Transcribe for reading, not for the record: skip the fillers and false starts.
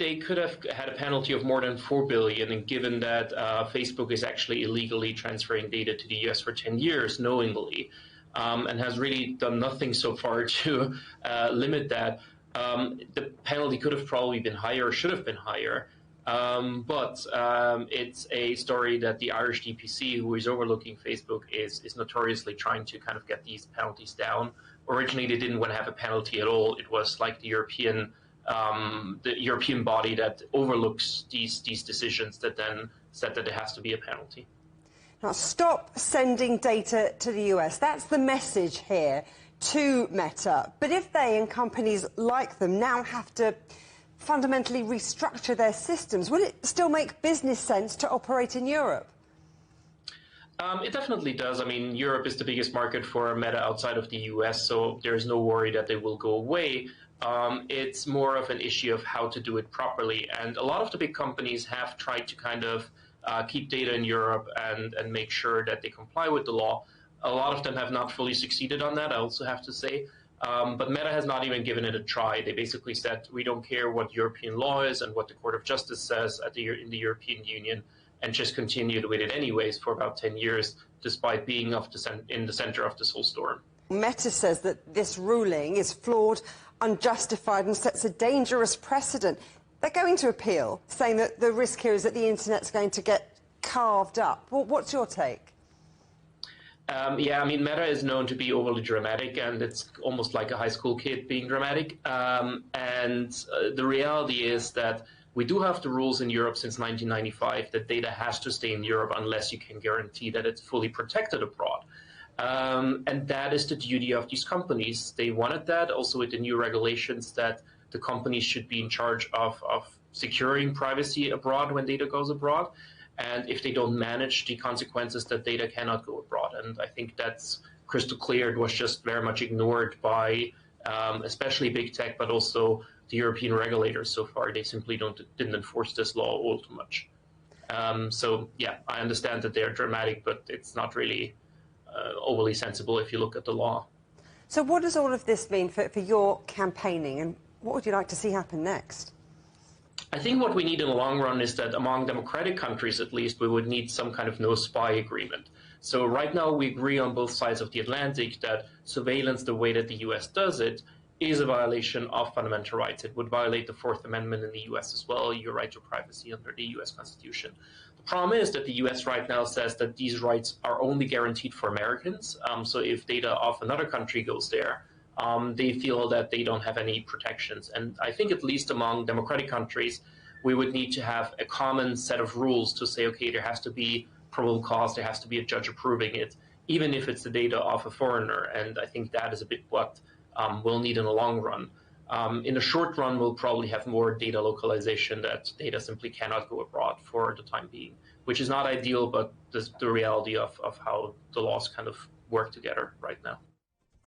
they could have had a penalty of more than 4 billion, and given that Facebook is actually illegally transferring data to the US for 10 years knowingly, and has really done nothing so far to limit that, the penalty could have probably been higher, or should have been higher. But it's a story that the Irish DPC, who is overlooking Facebook, is notoriously trying to kind of get these penalties down. Originally, they didn't want to have a penalty at all. It was like the European body that overlooks these decisions that then said that there has to be a penalty. Now, stop sending data to the US. That's the message here to Meta. But if they and companies like them now have to fundamentally restructure their systems, will it still make business sense to operate in Europe? It definitely does. I mean, Europe is the biggest market for Meta outside of the US, so there's no worry that they will go away. It's more of an issue of how to do it properly. And a lot of the big companies have tried to kind of keep data in Europe and make sure that they comply with the law. A lot of them have not fully succeeded on that, I also have to say. But Meta has not even given it a try. They basically said, we don't care what European law is and what the Court of Justice says in the European Union, and just continued with it anyways for about 10 years, despite being in the center of this whole storm. Meta says that this ruling is flawed, unjustified, and sets a dangerous precedent. They're going to appeal, saying that the risk here is that the internet's going to get carved up. Well, what's your take? Yeah, I mean, Meta is known to be overly dramatic, and it's almost like a high school kid being dramatic. The reality is that we do have the rules in Europe since 1995 that data has to stay in Europe unless you can guarantee that it's fully protected abroad. And that is the duty of these companies. They wanted that also with the new regulations that the companies should be in charge of securing privacy abroad when data goes abroad. And if they don't manage the consequences, that data cannot go abroad. And I think that's crystal clear. It was just very much ignored by especially big tech, but also the European regulators so far. They simply didn't enforce this law all too much. So, yeah, I understand that they're dramatic, but it's not really overly sensible if you look at the law. So what does all of this mean for your campaigning, and what would you like to see happen next? I think what we need in the long run is that among democratic countries, at least, we would need some kind of no-spy agreement. So right now we agree on both sides of the Atlantic that surveillance, the way that the US does it, is a violation of fundamental rights. It would violate the Fourth Amendment in the US as well, your right to privacy under the US Constitution. The problem is that the US right now says that these rights are only guaranteed for Americans. So if data of another country goes there, they feel that they don't have any protections. And I think at least among democratic countries, we would need to have a common set of rules to say, okay, there has to be probable cause, there has to be a judge approving it, even if it's the data of a foreigner. And I think that is a bit what we'll need in the long run. In the short run, we'll probably have more data localization, that data simply cannot go abroad for the time being, which is not ideal, but the reality of how the laws kind of work together right now.